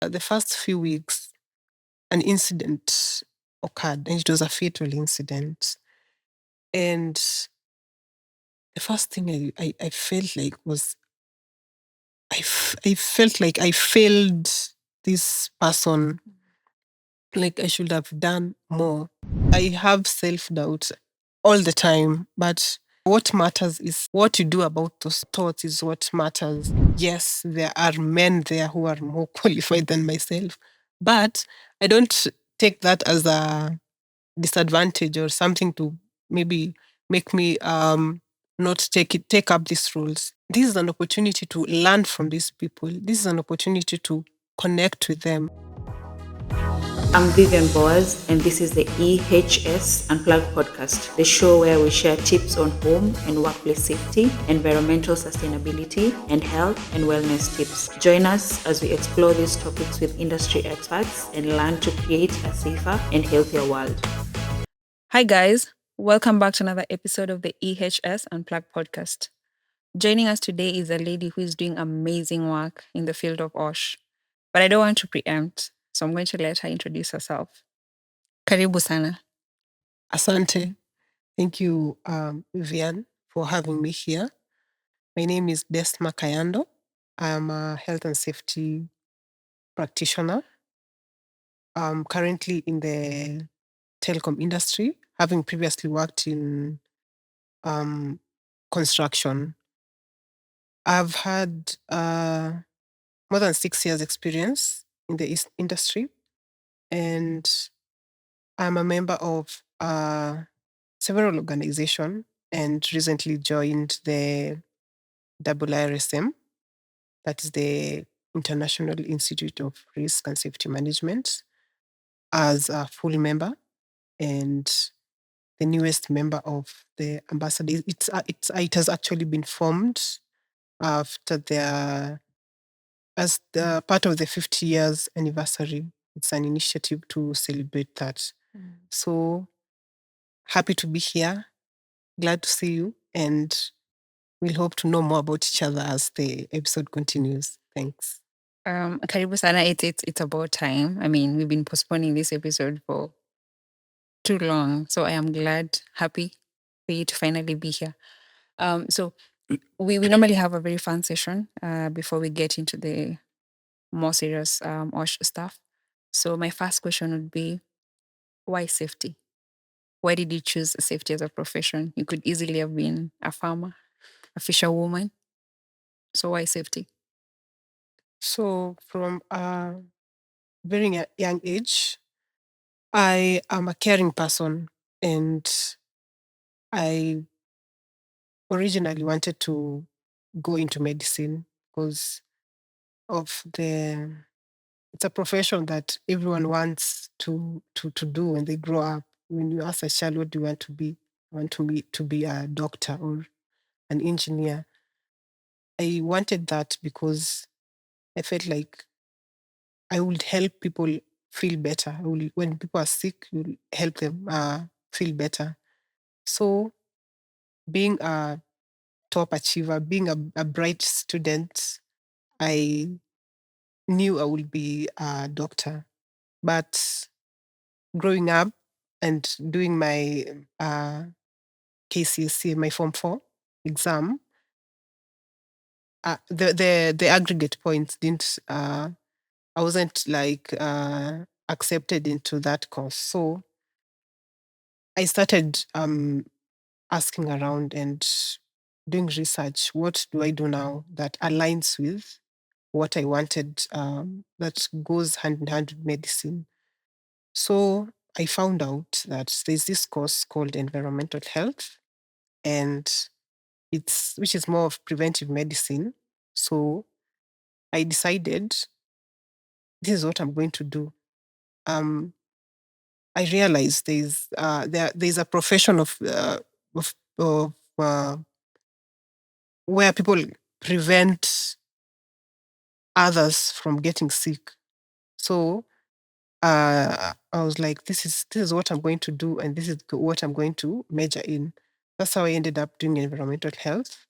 The first few weeks, an incident occurred, and it was a fatal incident. And the first thing I felt like was I felt like I failed this person, like I should have done more. I have self-doubt all the time, but what matters is what you do about those thoughts is what matters. Yes, there are men there who are more qualified than myself, but I don't take that as a disadvantage or something to maybe make me not take up these roles. This is an opportunity to learn from these people. This is an opportunity to connect with them. I'm Vivian Boaz, and this is the EHS Unplugged podcast, the show where we share tips on home and workplace safety, environmental sustainability, and health and wellness tips. Join us as we explore these topics with industry experts and learn to create a safer and healthier world. Hi, guys. Welcome back to another episode of the EHS Unplugged podcast. Joining us today is a lady who is doing amazing work in the field of OSH. But I don't want to preempt, so I'm going to let her introduce herself. Karibu sana. Asante. Thank you, Vivian, for having me here. My name is Desma Kayando. I am a health and safety practitioner. I'm currently in the telecom industry, having previously worked in construction. I've had more than 6 years experience in the industry, and I'm a member of several organizations and recently joined the IIRSM, that is the International Institute of Risk and Safety Management, as a full member and the newest member of the ambassador. It has actually been formed after as the part of the 50 years anniversary. It's an initiative to celebrate that. So happy to be here. Glad to see you, and we'll hope to know more about each other as the episode continues. Thanks. Karibu sana, it's about time. I mean, we've been postponing this episode for too long, so I am happy for you to finally be here. So we normally have a very fun session before we get into the more serious OSH stuff. So my first question would be, why safety? Why did you choose safety as a profession? You could easily have been a farmer, a fisherwoman. So why safety? So from a very young age, I am a caring person, and I originally wanted to go into medicine because of it's a profession that everyone wants to do when they grow up. When you ask a child, what do you want to be? I want to be a doctor or an engineer. I wanted that because I felt like I would help people feel better. When people are sick, you'll help them feel better. So being a top achiever, being a bright student, I knew I would be a doctor. But growing up and doing my KCSE, my Form 4 exam, the aggregate points didn't, I wasn't like accepted into that course. So I started asking around and doing research. What do I do now that aligns with what I wanted, that goes hand in hand with medicine? So I found out that there's this course called environmental health, and which is more of preventive medicine. So I decided this is what I'm going to do. Um, I realized there's a profession of where people prevent others from getting sick. So I was like, this is what I'm going to do, and this is what I'm going to major in. That's how I ended up doing environmental health.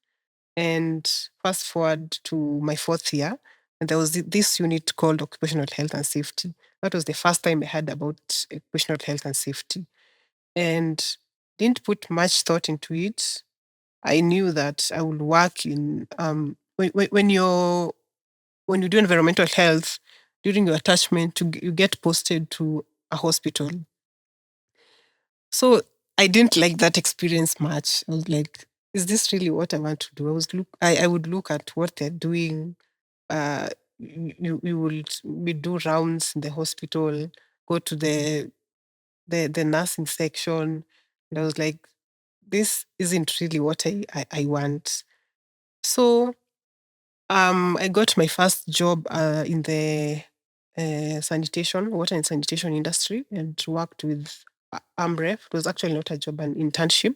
And fast forward to my fourth year, And there was this unit called occupational health and safety. That was the first time I heard about occupational health and safety, and didn't put much thought into it. I knew that I would work in when you do environmental health during your attachment, you get posted to a hospital. So I didn't like that experience much. I was like, is this really what I want to do? I would look at what they're doing. You will we do rounds in the hospital, go to the nursing section. And I was like, this isn't really what I want. So I got my first job in the water and sanitation industry, and worked with AMREF. It was actually not a job, an internship.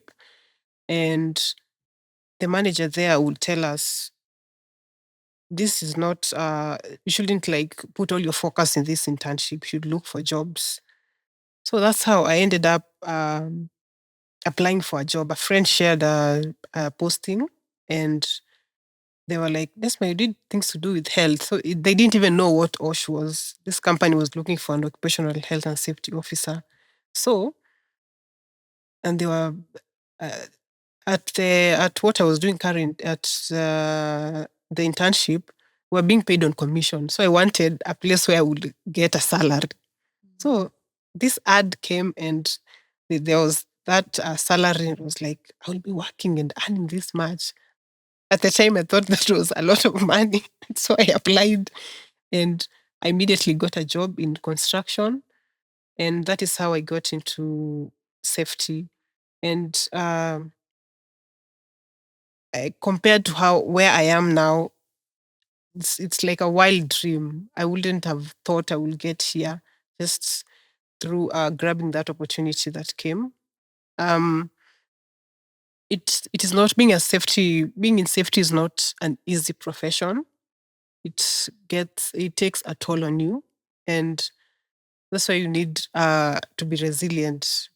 And the manager there would tell us, this is not, you shouldn't like put all your focus in this internship. You should look for jobs. So that's how I ended up applying for a job. A friend shared a posting, and they were like, Desma, you did things to do with health. So they didn't even know what OSH was. This company was looking for an occupational health and safety officer. So, and they were uh, at what I was doing current at the internship, we were being paid on commission. So I wanted a place where I would get a salary. So this ad came, and there was that salary. It was like, I will be working and earning this much. At the time, I thought that was a lot of money. So I applied, and I immediately got a job in construction. And that is how I got into safety. And compared to where I am now, it's like a wild dream. I wouldn't have thought I would get here just through grabbing that opportunity that came. Um, it is not being in safety is not an easy profession. It takes a toll on you, and that's why you need to be resilient.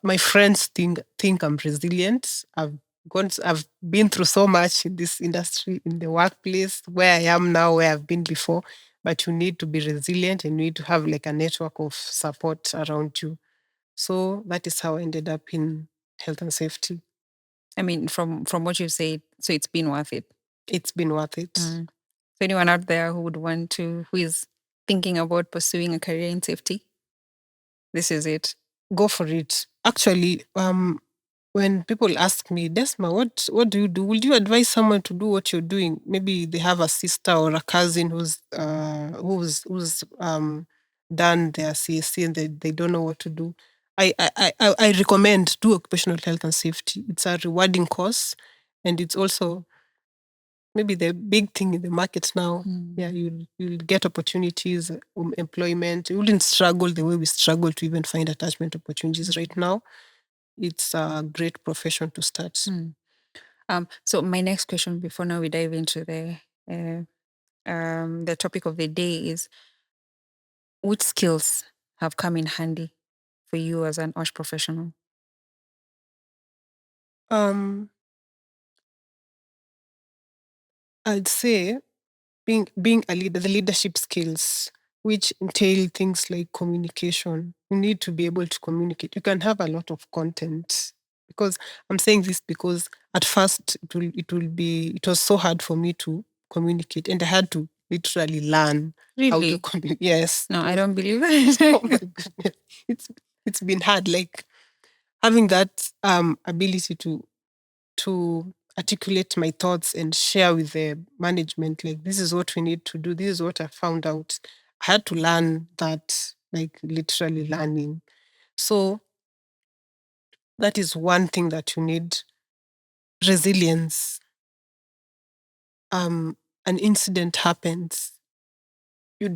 My friends think I'm resilient. I've been through so much in this industry, in the workplace, where I am now, where I've been before. But you need to be resilient, and you need to have like a network of support around you. So that is how I ended up in health and safety. I mean, from what you said, so it's been worth it. It's been worth it. So anyone out there who is thinking about pursuing a career in safety, this is it. Go for it. Actually, when people ask me, Desma, what do you do? Would you advise someone to do what you're doing? Maybe they have a sister or a cousin who's done their CSC, and they don't know what to do. I recommend do occupational health and safety. It's a rewarding course, and it's also maybe the big thing in the market now. Yeah, you'll get opportunities, employment. You wouldn't struggle the way we struggle to even find attachment opportunities right now. It's a great profession to start. So my next question before now we dive into the topic of the day is, which skills have come in handy for you as an OSH professional? I'd say being a leader, the leadership skills, which entail things like communication. You need to be able to communicate. You can have a lot of content, because I'm saying this because at first it was so hard for me to communicate, and I had to literally learn how to Really? communicate. Yes. No, I don't believe Oh my that. goodness. It's been hard, like having that ability to articulate my thoughts and share with the management, like, this is what we need to do, this is what I found out. I had to learn that, like literally learning. So that is one thing that you need. Resilience. An incident happens, you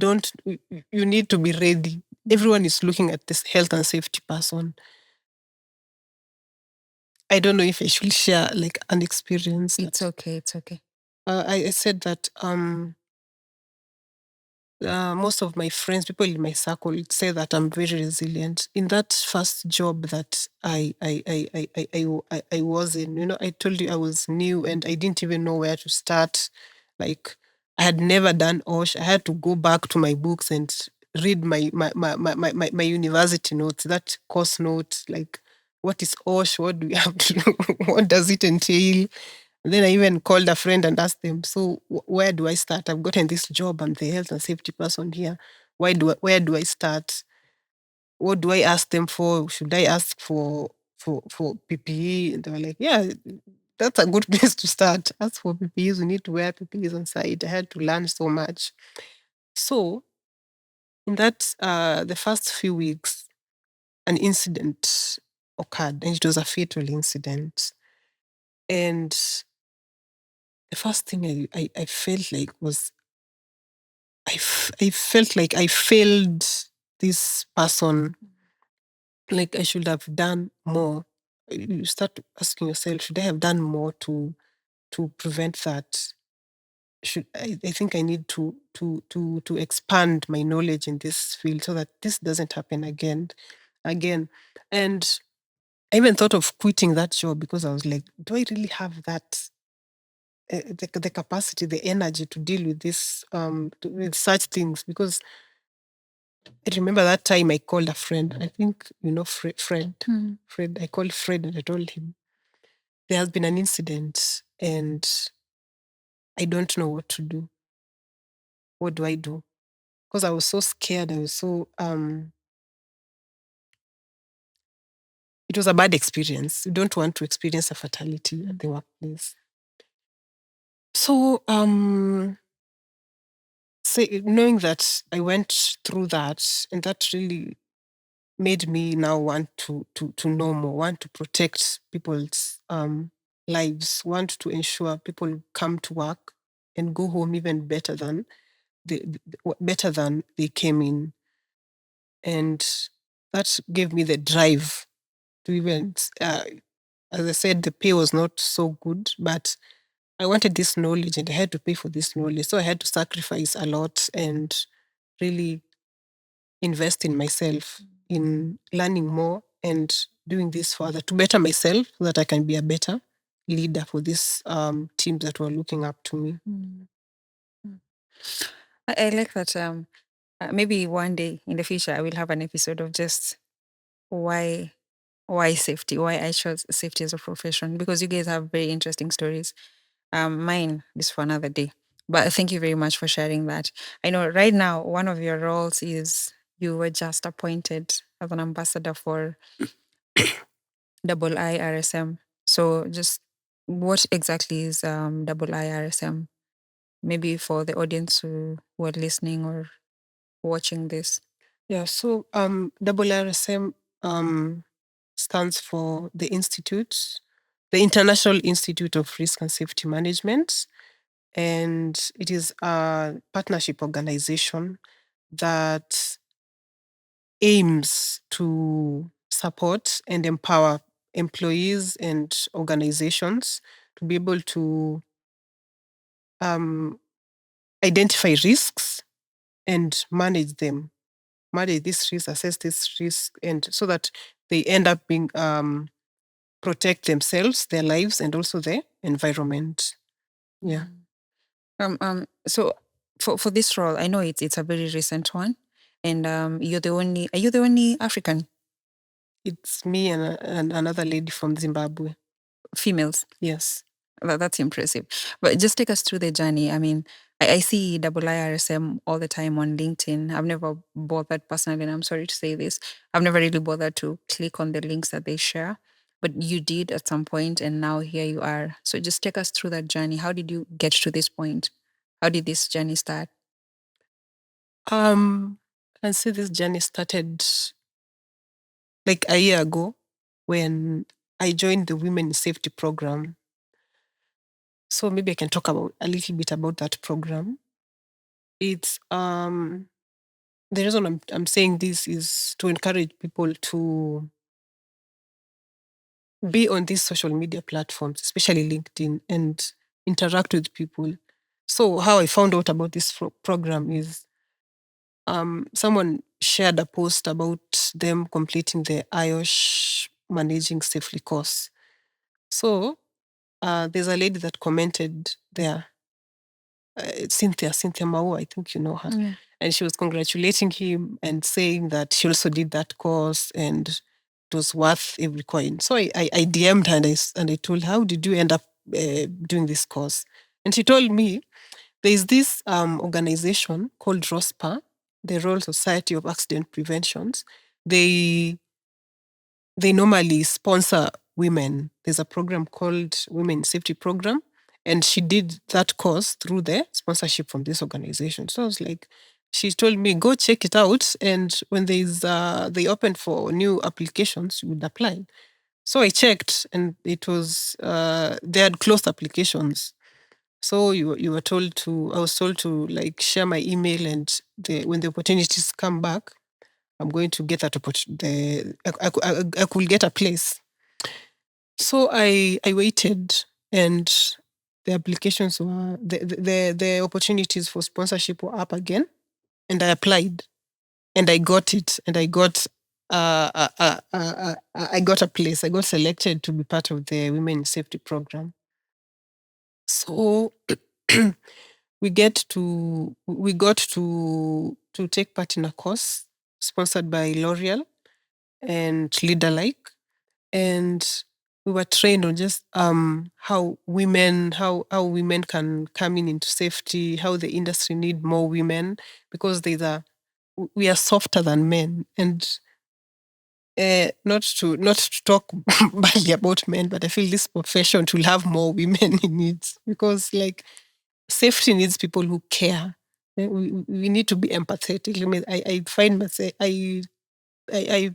need to be ready. Everyone is looking at this health and safety person. I don't know if I should share like an experience. It's okay. I said that most of my friends, people in my circle, say that I'm very resilient. In that first job that I was in, I told you I was new and I didn't even know where to start. Like, I had never done OSH. I had to go back to my books and read my university notes, that course notes, like what is OSH, what do we have to do, what does it entail? And then I even called a friend and asked them, so where do I start? I've gotten this job. I'm the health and safety person here. Where do I start? What do I ask them for? Should I ask for PPE? And they were like, yeah, that's a good place to start. Ask for PPEs. We need to wear PPEs on site. I had to learn so much. So in that the first few weeks, an incident occurred, and it was a fatal incident. And the first thing I felt like was I felt like I failed this person. Like I should have done more. You start asking yourself, should I have done more to prevent that? Should I think I need to expand my knowledge in this field so that this doesn't happen again. And I even thought of quitting that job because I was like, do I really have that the capacity, the energy to deal with this with such things? Because I remember that time I called a friend. I think you know Fred. Fred. I called Fred and I told him there has been an incident and I don't know what to do. What do I do? Because I was so scared. I was so it was a bad experience. You don't want to experience a fatality at the workplace. So knowing that I went through that, and that really made me now want to know more, want to protect people's lives, want to ensure people come to work and go home even better than better than they came in. And that gave me the drive to even, as I said, the pay was not so good, but I wanted this knowledge and I had to pay for this knowledge. So I had to sacrifice a lot and really invest in myself, in learning more and doing this further to better myself so that I can be a better leader for this teams that were looking up to me. I like that. Maybe one day in the future, I will have an episode of just why safety, why I chose safety as a profession, because you guys have very interesting stories. Mine is for another day. But thank you very much for sharing that. I know right now one of your roles is you were just appointed as an ambassador for IIRSM. So just what exactly is IIRSM? Maybe for the audience who are listening or watching this. Yeah, so IIRSM stands for the International Institute of Risk and Safety Management, and it is a partnership organization that aims to support and empower employees and organizations to be able to identify risks and manage them, manage this risk, assess this risk, and so that they end up being protect themselves, their lives, and also the environment. Yeah. So for this role, I know it's a very recent one, and are you the only African It's me and another lady from Zimbabwe. females? Yes. That's impressive. But just take us through the journey. I mean, I see IIRSM all the time on LinkedIn. I've never bothered personally, and I'm sorry to say this, I've never really bothered to click on the links that they share. But you did at some point, and now here you are. So just take us through that journey. How did you get to this point? How did this journey start? I can say this journey started like a year ago when I joined the Women in Safety program. So maybe I can talk about a little bit about that program. It's the reason I'm saying this is to encourage people to be on these social media platforms, especially LinkedIn, and interact with people. So how I found out about this program is someone shared a post about them completing the IOSH Managing Safely course. So there's a lady that commented there Cynthia Mao, I think you know her. Yeah. And she was congratulating him and saying that she also did that course and it was worth every coin. So I DM'd her and I told her, how did you end up doing this course? And she told me there is this organization called ROSPA, the Royal Society of Accident Preventions. They normally sponsor women. There's a program called Women Safety Program, and she did that course through the sponsorship from this organization. So I was like, she told me, go check it out, and when they open for new applications, you would apply. So I checked, and it was they had closed applications. So you were told to, I was told to like share my email, and when the opportunities come back, I'm going to get that opportunity. I could get a place. So I waited, and the applications were the opportunities for sponsorship were up again, and I applied, and I got it, and I got a place. I got selected to be part of the Women in Safety program. So we got to take part in a course sponsored by L'Oreal and Leader Like, and we were trained on just how women can come into safety, how the industry need more women because we are softer than men, and not to talk badly about men, but I feel this profession will have more women in it because like safety needs people who care. We need to be empathetic. I mean, I find myself I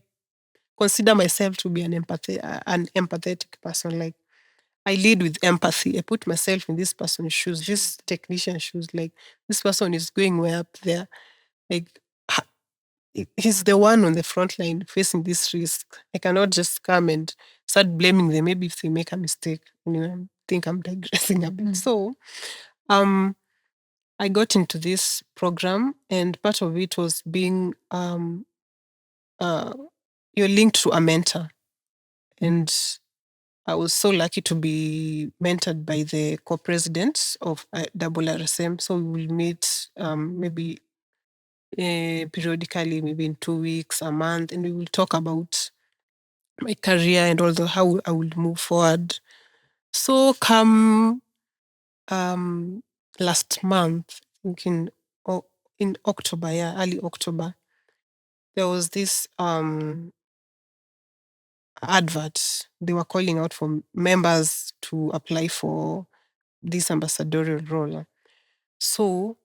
consider myself to be an empathetic person. Like I lead with empathy. I put myself in this person's shoes, this technician's shoes. Like this person is going way up there. Like he's the one on the front line facing this risk. I cannot just come and start blaming them. Maybe if they make a mistake, I think I'm digressing a bit. So, I got into this program, and part of it was being you're linked to a mentor, and I was so lucky to be mentored by the co-presidents of IIRSM. So we will meet maybe periodically, maybe in 2 weeks, a month, and we will talk about my career and also how I will move forward. So come last month, I think in October, early October, there was this advert. They were calling out for members to apply for this ambassadorial role. So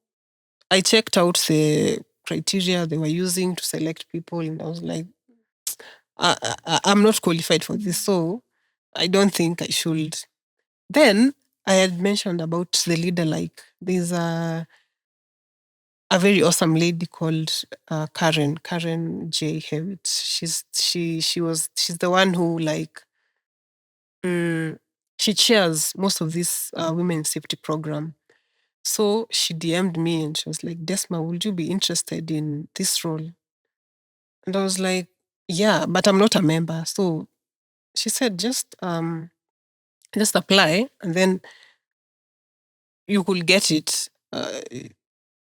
I checked out the criteria they were using to select people, and I was like, I'm not qualified for this, so I don't think I should. Then I had mentioned about the leader, like there's a very awesome lady called Karen J. Hewitt. She's the one who like she chairs most of this women's safety program. So she DM'd me and she was like, Desma, would you be interested in this role? And I was like, yeah, but I'm not a member. So she said, just apply and then you could get it.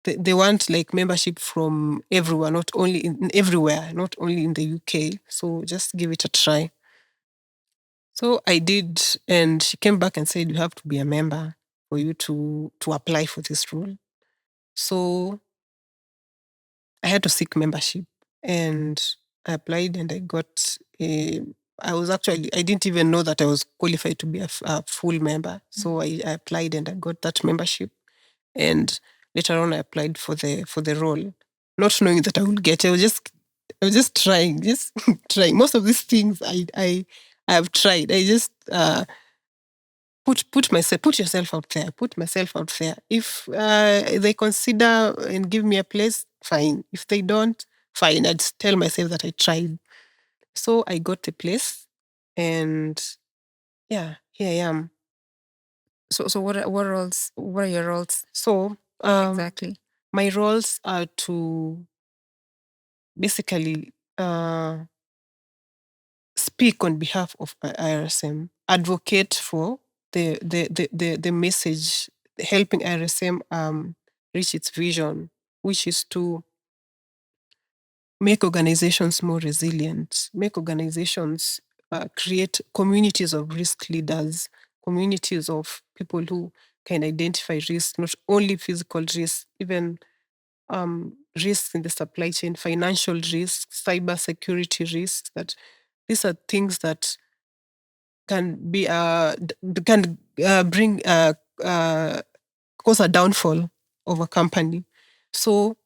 They want like membership from everywhere, not only everywhere, not only in the UK. So just give it a try. So I did, and she came back and said you have to be a member for you to apply for this role. So I had to seek membership, and I applied, and I got a. I didn't even know that I was qualified to be a full member. So I applied and I got that membership. And later on, I applied for the role, not knowing that I would get. I was just trying, just trying. Most of these things I have tried. I just put yourself out there. Put myself out there. If they consider and give me a place, fine. If they don't, fine. I'd tell myself that I tried. So I got the place, and yeah, here I am. So what are your roles So exactly? my roles are to basically speak on behalf of IIRSM, advocate for the message helping IRSM reach its vision, which is to make organizations more resilient, make organizations create communities of risk leaders, communities of people who can identify risk, not only physical risk, even risks in the supply chain, financial risks, cyber security risks. That these are things that can be can bring cause a downfall of a company. So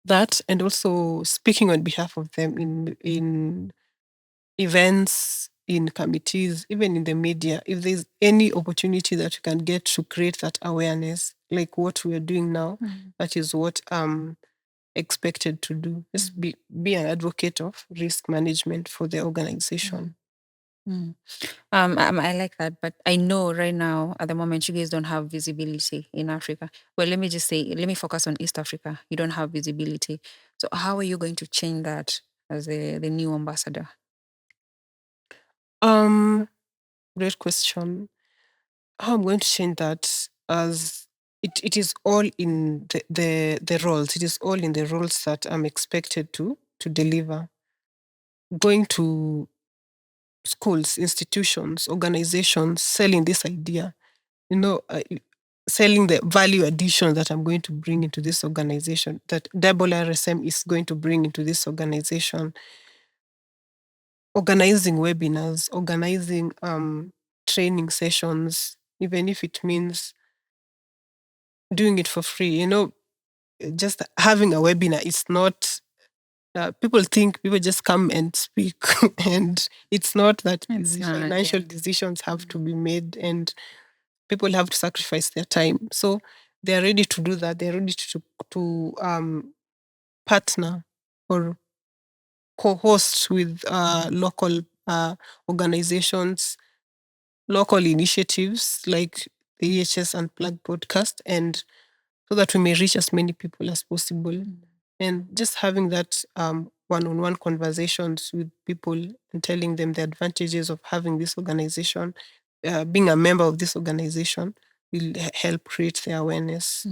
that, and also speaking on behalf of them in events, in committees, even in the media, if there's any opportunity that you can get to create that awareness, like what we are doing now, that is what expected to do. Just be an advocate of risk management for the organization. I like that, but I know right now at the moment you guys don't have visibility in Africa. Well, let me focus on East Africa. You don't have visibility. So how are you going to change that as the new ambassador? Great question. How I'm going to change that, as it is all in the roles. It is all in the roles that I'm expected to deliver. Going to schools, institutions, organizations, selling this idea, selling the value addition that I'm going to bring into this organization, that IIRSM is going to bring into this organization. Organizing webinars, organizing training sessions, even if it means doing it for free. Just having a webinar is not, people think people just come and speak, and it's not that It's easy. not, Financial yeah. decisions have to be made, and people have to sacrifice their time. So they're ready to do that. They're ready to partner or co-host with local organizations, local initiatives like the EHS Unplugged podcast, and so that we may reach as many people as possible. And just having that one-on-one conversations with people and telling them the advantages of having this organization, being a member of this organization, will help create the awareness.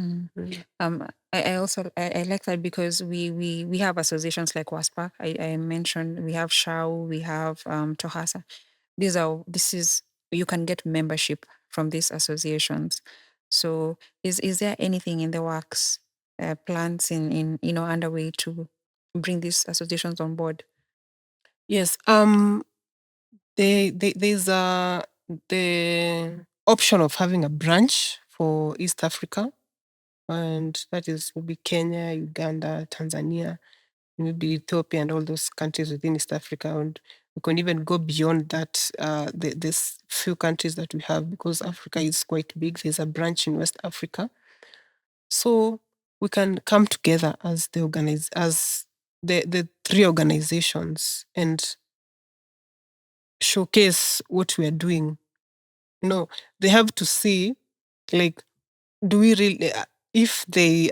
I also I like that because we have associations like WASPAC. I mentioned we have SHAU, we have Tohasa. This is you can get membership from these associations. So is there anything in the works, plans in underway to bring these associations on board? Yes. There's the option of having a branch for East Africa, and that will be Kenya, Uganda, Tanzania, maybe Ethiopia, and all those countries within East Africa. And we can even go beyond that. There's few countries that we have, because Africa is quite big. There's a branch in West Africa, so we can come together as the three organizations and showcase what we are doing. They have to see, like, do we really, if they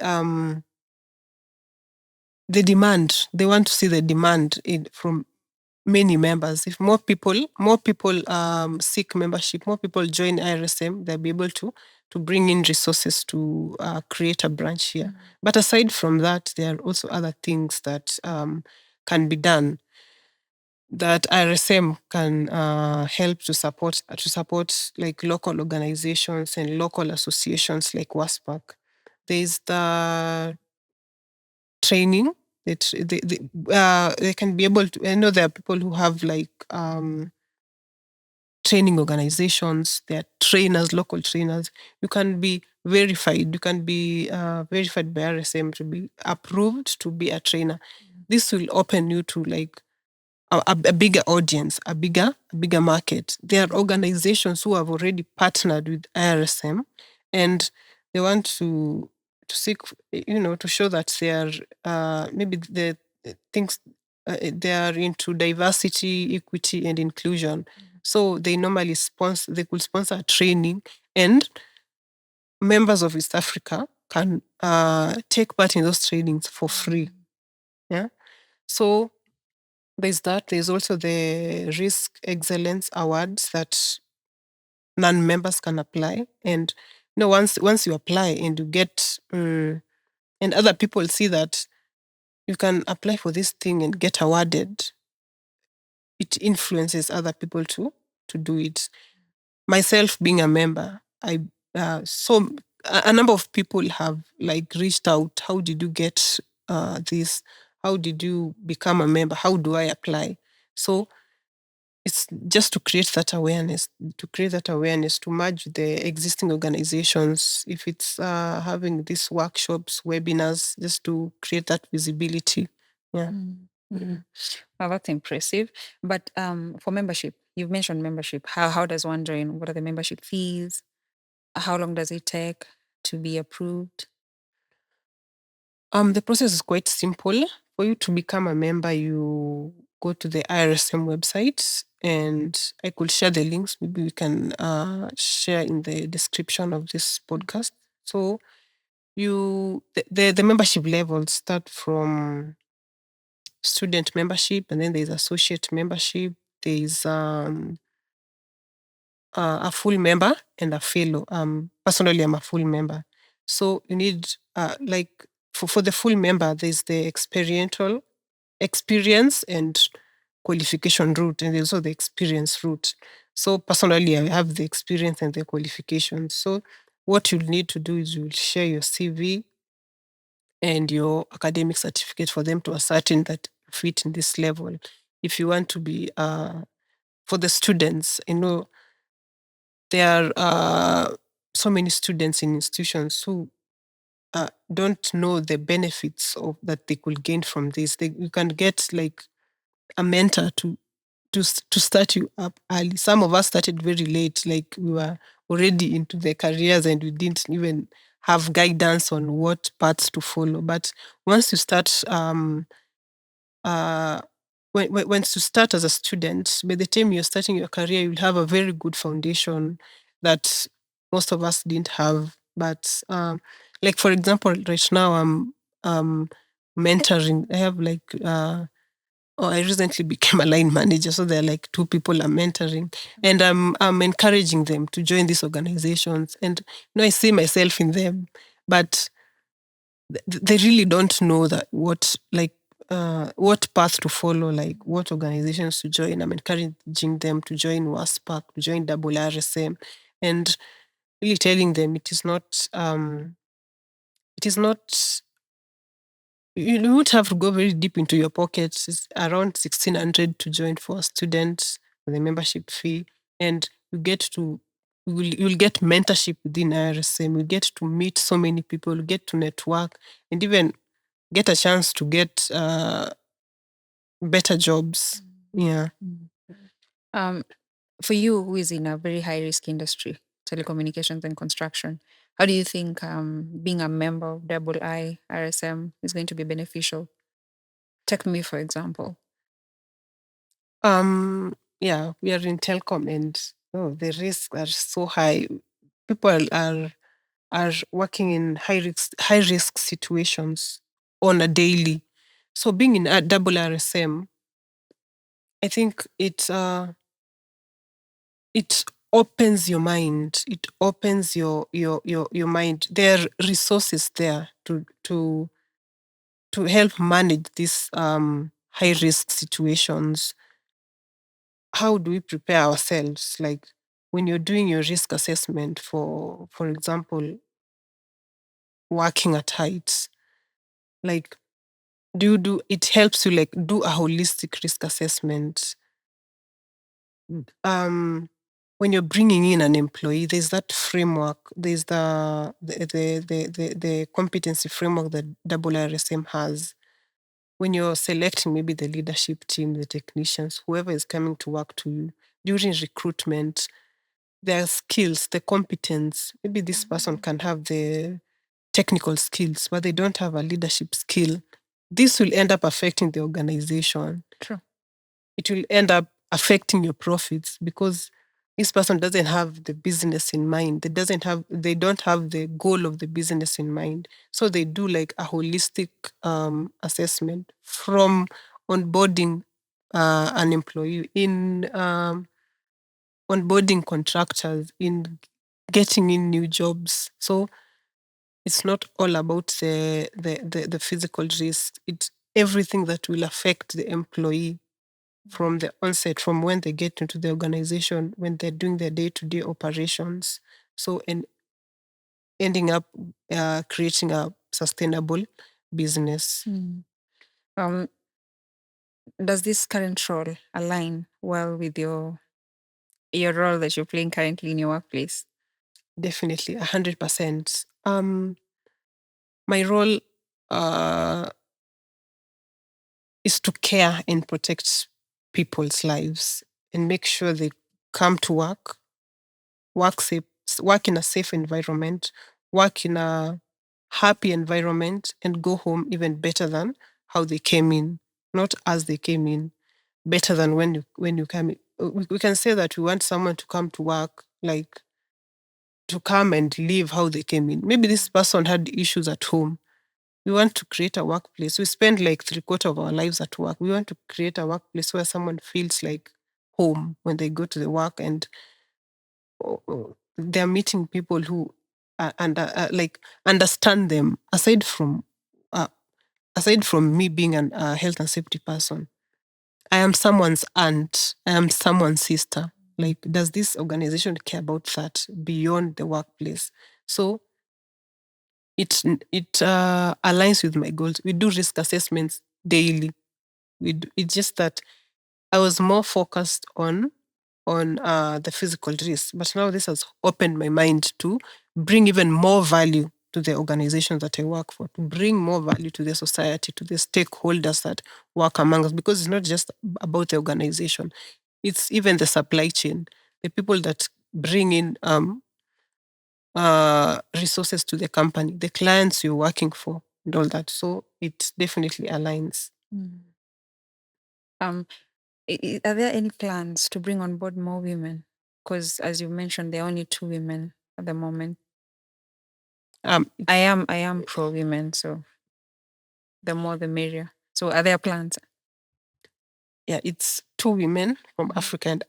the demand, they want to see the demand from many members. If more people seek membership, more people join IRSM, they'll be able to bring in resources to create a branch here. But aside from that, there are also other things that can be done, that IRSM can help to support like local organizations and local associations like WASPAC. There's the training. They can be able to. I know there are people who have like training organizations. They are trainers, local trainers. You can be verified. You can be verified by RSM to be approved to be a trainer. This will open you to like a bigger audience, a bigger market. There are organizations who have already partnered with IRSM, and they want to seek, to show that they are maybe the things they are into diversity, equity, and inclusion. So they normally could sponsor a training, and members of East Africa can take part in those trainings for free. Yeah. So there's that. There's also the Risk Excellence Awards that non-members can apply. And once you apply and you get and other people see that you can apply for this thing and get awarded, it influences other people to do it. Myself being a member, so a number of people have like reached out. How did you get this? How did you become a member? How do I apply? So it's just to create that awareness, to merge the existing organizations. If it's having these workshops, webinars, just to create that visibility. Yeah. Mm. Well, that's impressive. But for membership, you've mentioned membership. How does one join? What are the membership fees? How long does it take to be approved? The process is quite simple. For you to become a member, you go to the IIRSM website, and I could share the links. Maybe we can share in the description of this podcast. So the membership levels start from student membership, and then there's associate membership. There's a full member and a fellow. Personally, I'm a full member. So you need like for the full member, there's the experience and qualification route, and there's also the experience route. So personally, I have the experience and the qualifications. So what you'll need to do is you'll share your CV and your academic certificate for them to ascertain that you fit in this level. If you want to be for the students, there are so many students in institutions who don't know the benefits of that they could gain from this. You can get like a mentor to start you up early. Some of us started very late, like we were already into their careers and we didn't even have guidance on what paths to follow. But once you start uh, once you start as a student, by the time you're starting your career, you'll have a very good foundation that most of us didn't have. But like for example, right now I'm mentoring. I have like I recently became a line manager, so there are like two people I'm mentoring, and I'm encouraging them to join these organizations. And I see myself in them, but they really don't know that what path to follow, like what organizations to join. I'm encouraging them to join WASPAC, to join IIRSM, and really telling them it is not you would have to go very deep into your pockets. It's around 1,600 to join for a student with a membership fee, and you'll get mentorship within IRSM. You get to meet so many people, you get to network, and even get a chance to get better jobs. Yeah. Um, for you, who is in a very high risk industry, telecommunications and construction, how do you think being a member of IIRSM is going to be beneficial? Take me, for example. Yeah, we are in telecom, and the risks are so high. People are working in high risk situations on a daily. So being in a IIRSM, I think it opens your mind. It opens your mind. There are resources there to help manage these high risk situations. How do we prepare ourselves? Like when you're doing your risk assessment for example, working at heights, like do it helps you like do a holistic risk assessment. Um, when you're bringing in an employee, there's that framework. There's the competency framework that IIRSM has. When you're selecting maybe the leadership team, the technicians, whoever is coming to work to you during recruitment, their skills, the competence. Maybe this person can have the technical skills, but they don't have a leadership skill. This will end up affecting the organization. True. It will end up affecting your profits because this person doesn't have the business in mind. They don't have the goal of the business in mind. So they do like a holistic assessment from onboarding an employee in onboarding contractors, in getting in new jobs. So it's not all about the physical risk. It's everything that will affect the employee from the onset, from when they get into the organization, when they're doing their day-to-day operations. So, and ending up creating a sustainable business. Um, does this current role align well with your role that you're playing currently in your workplace? Definitely, 100%. My role is to care and protect people's lives and make sure they come to work safe, work in a safe environment, work in a happy environment, and go home even better than how they came in, not as they came in, better than when you come in. We can say that we want someone to come to work, like to come and leave how they came in. Maybe this person had issues at home. We want to create a workplace. We spend like 3/4 of our lives at work. We want to create a workplace where someone feels like home when they go to the work, and they're meeting people who like understand them. Aside from me being a health and safety person, I am someone's aunt. I am someone's sister. Like, does this organization care about that beyond the workplace? So it aligns with my goals. We do risk assessments daily. It's just that I was more focused on the physical risk, but now this has opened my mind to bring even more value to the organizations that I work for, to bring more value to the society, to the stakeholders that work among us, because it's not just about the organization, it's even the supply chain, the people that bring in resources to the company, the clients you're working for, and all that. So it definitely aligns. Um, are there any plans to bring on board more women? Because as you mentioned, there are only 2 women at the moment. I am pro women, so the more the merrier. So are there plans? Yeah, it's 2 women from Africa, and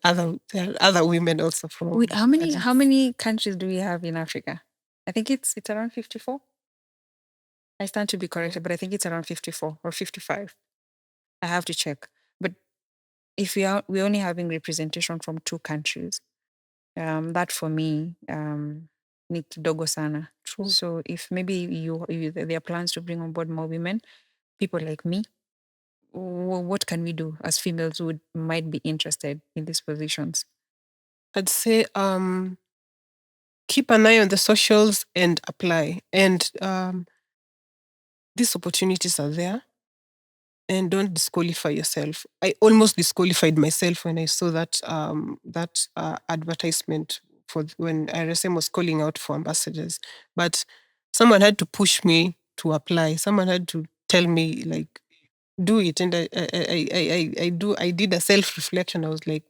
there are other women also from. How many countries do we have in Africa? I think it's around 54. I stand to be corrected, but I think it's around 54 or 55. I have to check. But if we're only having representation from 2 countries, that for me ni kidogo sana. True. So if maybe there are plans to bring on board more women, people like me, what can we do as females who might be interested in these positions? I'd say keep an eye on the socials and apply. And these opportunities are there. And don't disqualify yourself. I almost disqualified myself when I saw that advertisement for when IRSM was calling out for ambassadors. But someone had to push me to apply. Someone had to tell me, like, do it. And I did a self-reflection. I was like,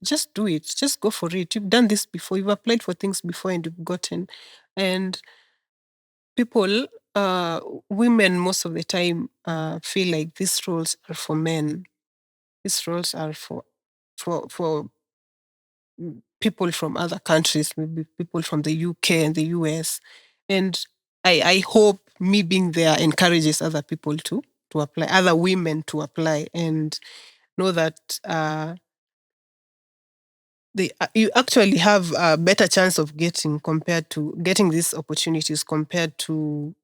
just do it. Just go for it. You've done this before. You've applied for things before and you've gotten. And people, women most of the time feel like these roles are for men. These roles are for people from other countries, maybe people from the UK and the US. And I hope me being there encourages other people to apply, other women to apply, and know that you actually have a better chance of getting these opportunities compared to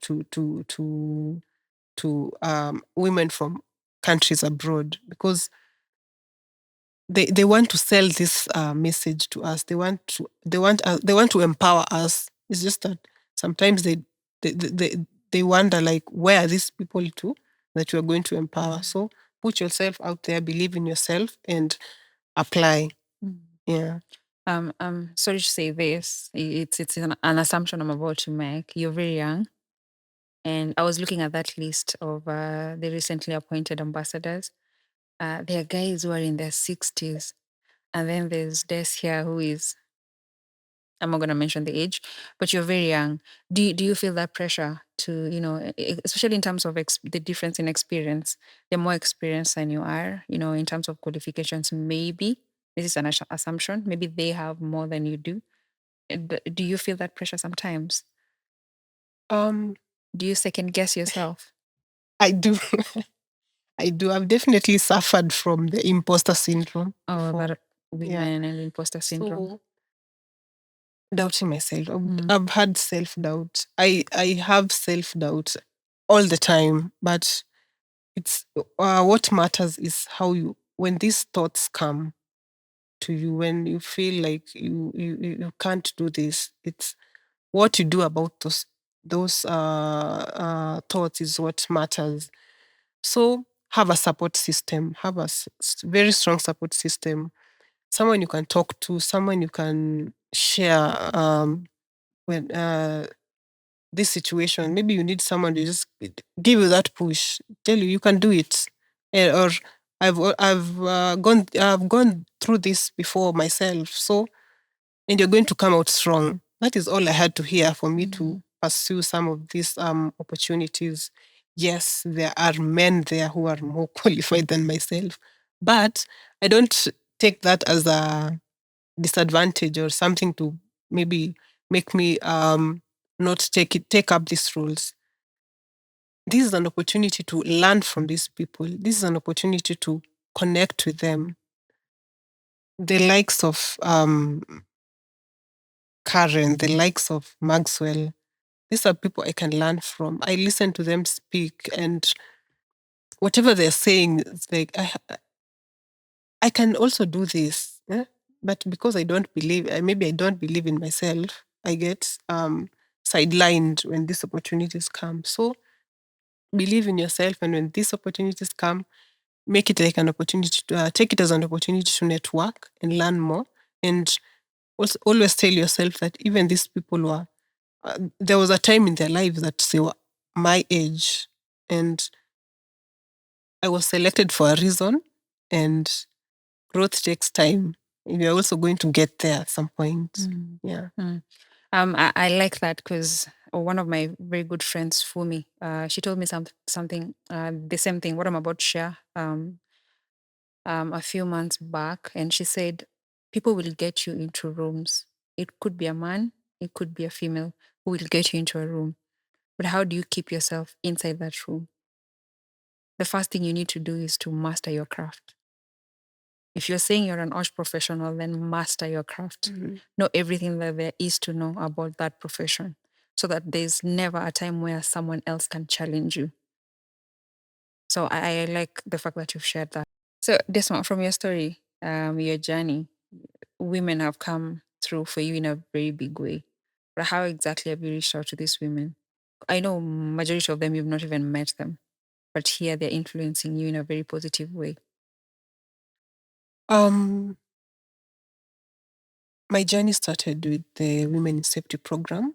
women from countries abroad, because they want to sell this message to us. They want to empower us. It's just that sometimes they wonder, like, where are these people to that you are going to empower? So put yourself out there, believe in yourself, and apply. Yeah. Sorry to say this. It's an assumption I'm about to make. You're very young. And I was looking at that list of the recently appointed ambassadors. There are guys who are in their 60s. And then there's Des here who is, I'm not going to mention the age, but you're very young. Do you feel that pressure to, especially in terms of the difference in experience? They're more experienced than you are, in terms of qualifications, maybe This is an assumption. Maybe they have more than you do. Do you feel that pressure sometimes? Um, Do you second guess yourself? I do. I do. I've definitely suffered from the imposter syndrome Oh, before. that Yeah. women and imposter syndrome. So doubting myself. Mm. I've had self-doubt. I have self-doubt all the time, but it's what matters is how you, when these thoughts come to you, when you feel like you can't do this, it's what you do about those thoughts is what matters. So have a support system, have a very strong support system, someone you can talk to, someone you can share when this situation. Maybe you need someone to just give you that push, tell you you can do it. Or I've gone through this before myself, so and you're going to come out strong. That is all I had to hear for me to pursue some of these opportunities. Yes, there are men there who are more qualified than myself, but I don't take that as a disadvantage or something to maybe make me not take up these roles. This is an opportunity to learn from these people. This is an opportunity to connect with them. The likes of Karen, the likes of Maxwell, these are people I can learn from. I listen to them speak, and whatever they're saying, it's like I can also do this. But because I don't believe, maybe I don't believe in myself, I get sidelined when these opportunities come. So believe in yourself, and when these opportunities come, make it like an opportunity to take it as an opportunity to network and learn more. And also always tell yourself that even these people were, there was a time in their lives that they were my age, and I was selected for a reason, and growth takes time. You're also going to get there at some point. Yeah. I like that because one of my very good friends, Fumi, she told me something, the same thing, what I'm about to share, a few months back. And she said, people will get you into rooms. It could be a man, it could be a female who will get you into a room. But how do you keep yourself inside that room? The first thing you need to do is to master your craft. If you're saying you're an OSH professional, then master your craft. Know everything that there is to know about that profession so that there's never a time where someone else can challenge you. So I like the fact that you've shared that. So Desma, from your story, your journey, women have come through for you in a very big way. But how exactly have you reached out to these women? I know majority of them you've not even met them, but here they're influencing you in a very positive way. My journey started with the Women in Safety program.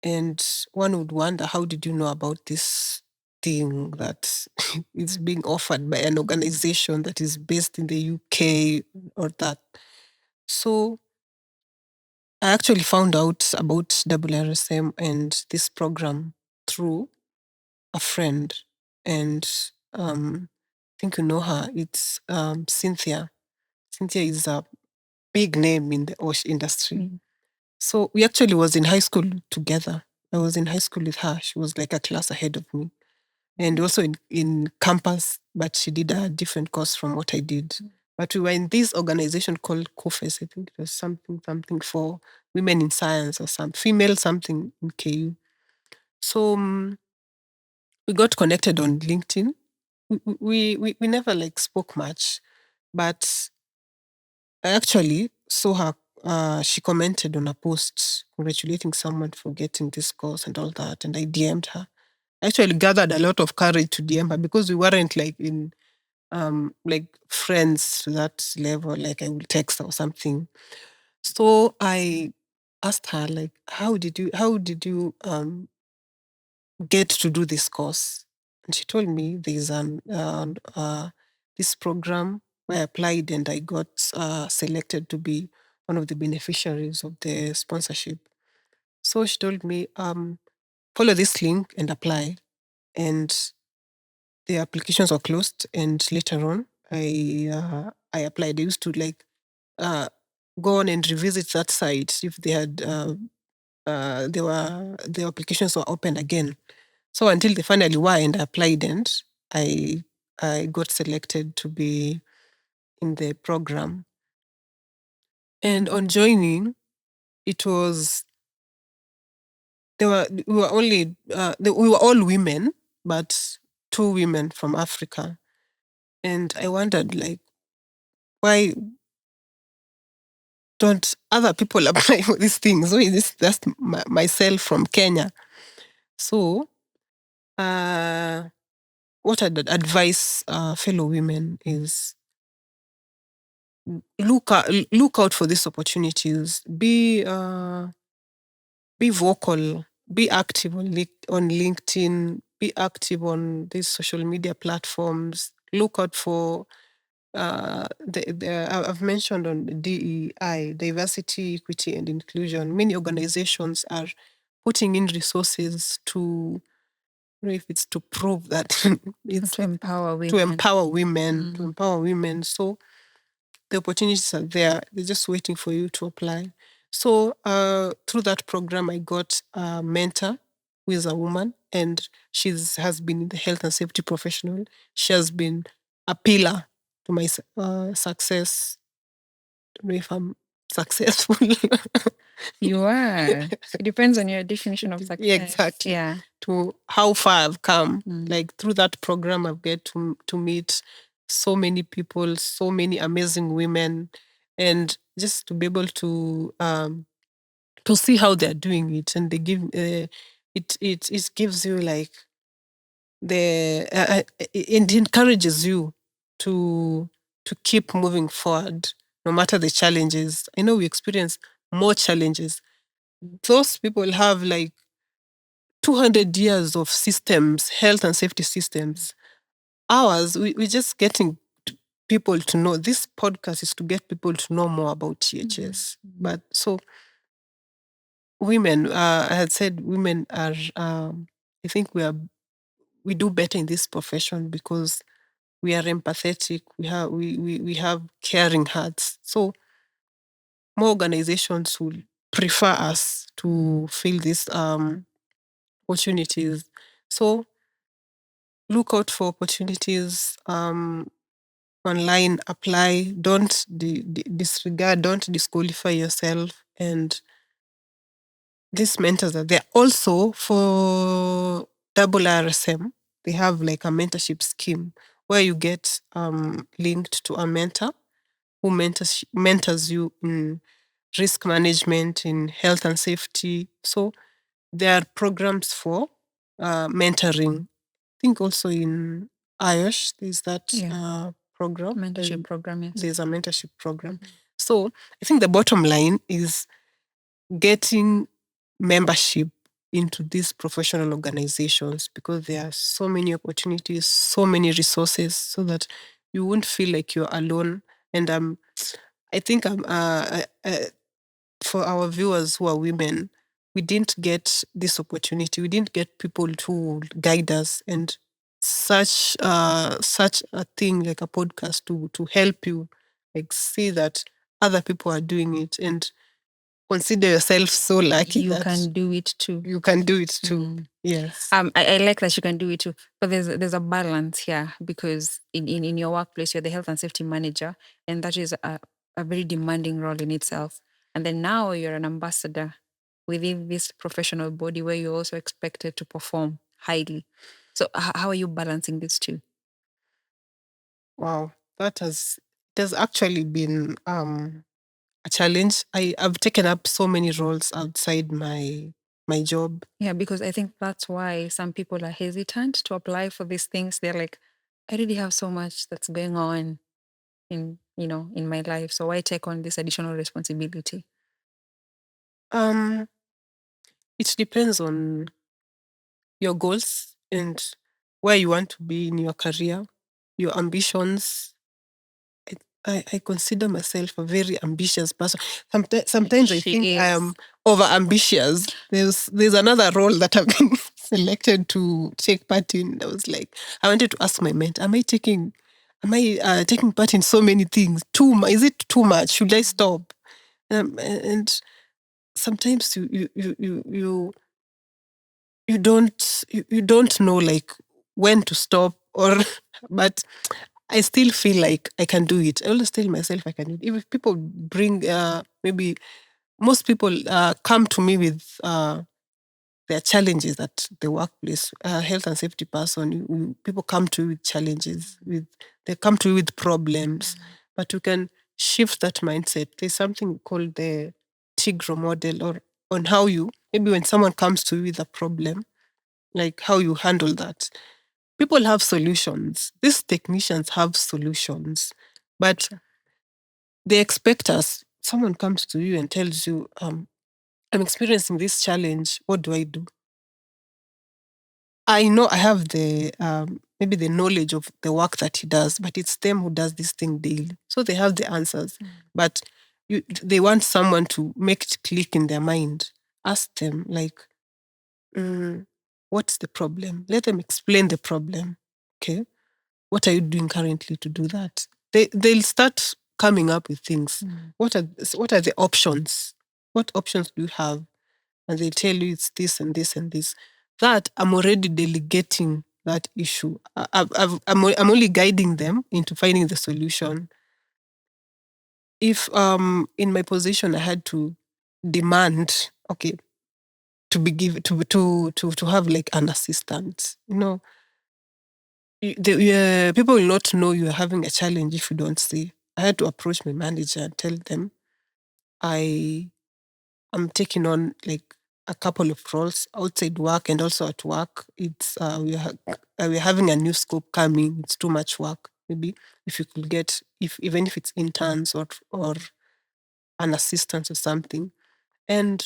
And one would wonder, how did you know about this thing that is being offered by an organization that is based in the UK or that? So I actually found out about IIRSM and this program through a friend. And I think you know her. It's Cynthia. Cynthia is a big name in the OSH industry. So we actually was in high school together. I was in high school with her. She was like a class ahead of me. And also in campus, but she did a different course from what I did. But we were in this organization called COFES. I think it was something for women in science or some female something in KU. So we got connected on LinkedIn. We never like spoke much, but I actually saw her. She commented on a post congratulating someone for getting this course and all that, and I DM'd her. I actually gathered a lot of courage to DM her because we weren't like in like friends to that level. Like I will text her or something. So I asked her like, how did you get to do this course? And she told me there's this program where I applied and I got selected to be one of the beneficiaries of the sponsorship. So she told me, follow this link and apply. And the applications were closed. And later on, I applied. I used to like go on and revisit that site if they had their applications were open again. So until they finally were, and I applied, and I got selected to be in the program. And on joining, it was we were all women, but 2 women from Africa. And I wondered, like, why don't other people apply for these things? Why is this just myself from Kenya? So, what I'd advise fellow women is look out for these opportunities. Be vocal. Be active on LinkedIn. Be active on these social media platforms. Look out for I've mentioned on DEI, diversity, equity, and inclusion. Many organizations are putting in resources to, I don't know if it's to prove that it's To empower women. to empower women. So the opportunities are there. They're just waiting for you to apply. So through that program, I got a mentor who is a woman, and she has been in the health and safety professional. She has been a pillar to my success. I don't know if I'm successful. You are. It depends on your definition of success. Yeah, exactly. Yeah. To how far I've come. Like through that program, I've get to meet so many people, so many amazing women, and just to be able to see how they're doing it, and they give it gives you like it encourages you to keep moving forward no matter the challenges. I know we experience more challenges. Those people have like 200 years of systems, health and safety systems. Ours, we're just getting people to know. This podcast is to get people to know more about THS. But so women, I had said women are, I think we do better in this profession because we are empathetic. We have caring hearts. So more organizations will prefer us to fill these opportunities. So look out for opportunities online, apply, don't disregard, don't disqualify yourself. And these mentors are there. Also for IIRSM, they have like a mentorship scheme where you get linked to a mentor who mentors you in risk management, in health and safety. So there are programs for mentoring. I think also in IOSH, there's that program. Mentorship program, yes. There's a mentorship program. So I think the bottom line is getting membership into these professional organizations, because there are so many opportunities, so many resources, so that you won't feel like you're alone. And I think for our viewers who are women, we didn't get this opportunity. We didn't get people to guide us, and such a thing like a podcast to help you, like, see that other people are doing it, and consider yourself so lucky You that can do it too. you can do it too. Yes. I like that you can do it too, but there's a balance here, because in your workplace you're the health and safety manager, and that is a very demanding role in itself. And then now you're an ambassador within this professional body where you're also expected to perform highly. So how are you balancing these two? Wow, it has actually been a challenge. I've taken up so many roles outside my job. Yeah, because I think that's why some people are hesitant to apply for these things. They're like, I already have so much that's going on in my life, so why take on this additional responsibility? It depends on your goals and where you want to be in your career, your ambitions. I consider myself a very ambitious person. Sometimes I She think I is. am over ambitious. There's another role that I've been selected to take part in. I was like, I wanted to ask my mentor, am I taking am I taking part in so many things? Is it too much? Should I stop? And sometimes you don't know like when to stop or but I still feel like I can do it. I always tell myself I can do it. If people bring maybe most people come to me with their challenges at the workplace. Health and safety person, people come to you with challenges, they come to you with problems, but you can shift that mindset. There's something called the Tigro model, or on how you, maybe when someone comes to you with a problem, like how you handle that. People have solutions. These technicians have solutions, but they expect us. Someone comes to you and tells you, I'm experiencing this challenge. What do I do? I know I have the maybe the knowledge of the work that he does, but it's them who does this thing daily. So they have the answers, but they want someone to make it click in their mind. Ask them like, what's the problem? Let them explain the problem. Okay, what are you doing currently to do that? They'll start coming up with things. What are the options? What options do you have? And they tell you it's this and this and this. That I'm already delegating that issue. I'm only guiding them into finding the solution. If in my position I had to demand, okay, to be given to have like an assistant, people will not know you're having a challenge if you don't say. I had to approach my manager and tell them I'm taking on like a couple of roles outside work and also at work. It's we're having a new scope coming. It's too much work. Maybe if you could get, if even if it's interns or an assistant or something, and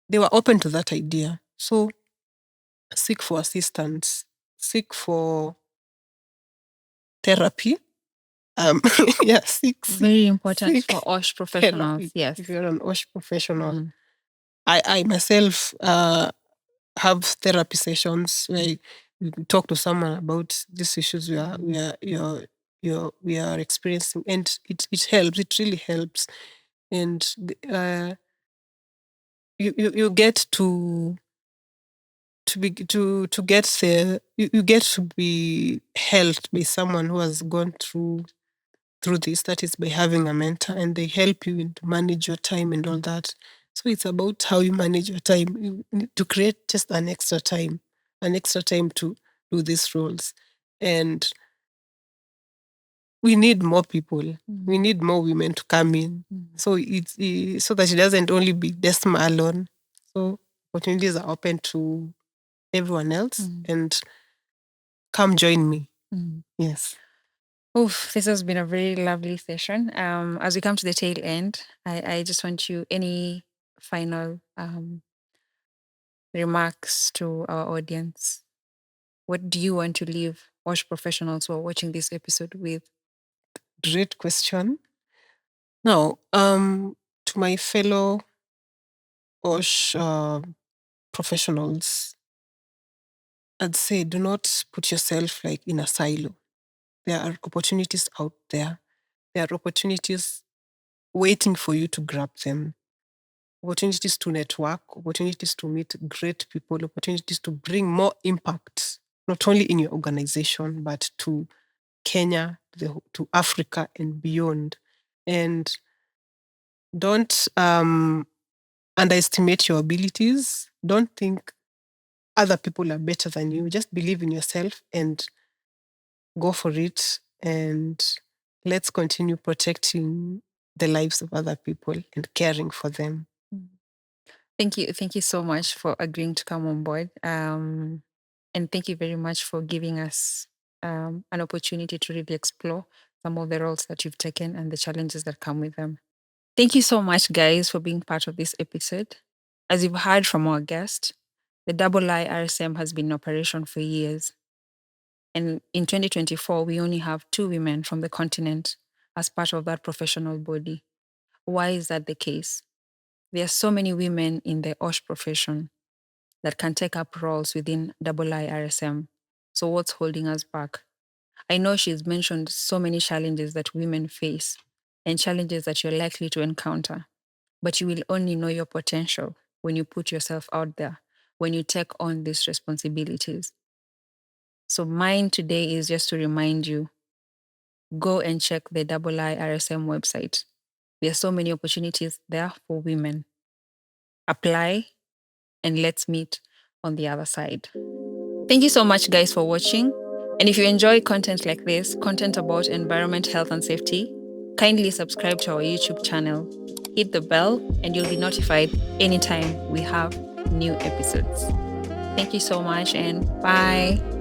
they were open to that idea. So seek for assistance, seek for therapy. Yeah, Very important seek for OSH professionals. therapy Yes. if you're an OSH professional. I myself have therapy sessions where you talk to someone about these issues we are experiencing, and it helps. It really helps, and you get to get the you get to be helped by someone who has gone through this. That is by having a mentor, and they help you to manage your time and all that. So it's about how you manage your time. You need to create just an extra time to do these roles. And we need more people. We need more women to come in. So so that it doesn't only be Desma alone. So opportunities are open to everyone else, and come join me. Yes. Oof, this has been a very lovely session. As we come to the tail end, I just want you any final remarks to our audience. What do you want to leave WASH professionals who are watching this episode with? Great question. Now, to my fellow OSH professionals, I'd say do not put yourself like in a silo. There are opportunities out there. There are opportunities waiting for you to grab them. Opportunities to network, opportunities to meet great people, opportunities to bring more impact, not only in your organization, but to Kenya, to Africa and beyond. And don't underestimate your abilities. Don't think other people are better than you. Just believe in yourself and go for it. And let's continue protecting the lives of other people and caring for them. Thank you. Thank you so much for agreeing to come on board. And thank you very much for giving us an opportunity to really explore some of the roles that you've taken and the challenges that come with them. Thank you so much, guys, for being part of this episode. As you've heard from our guest, the IIRSM has been in operation for years. And in 2024, we only have 2 women from the continent as part of that professional body. Why is that the case? There are so many women in the OSH profession that can take up roles within IIRSM. So what's holding us back? I know she's mentioned so many challenges that women face and challenges that you're likely to encounter, but you will only know your potential when you put yourself out there, when you take on these responsibilities. So, mine today is just to remind you, go and check the IIRSM website. There are so many opportunities there for women. Apply and let's meet on the other side. Thank you so much, guys, for watching. And if you enjoy content like this, content about environment, health, and safety, kindly subscribe to our YouTube channel. Hit the bell, and you'll be notified anytime we have new episodes. Thank you so much, and bye.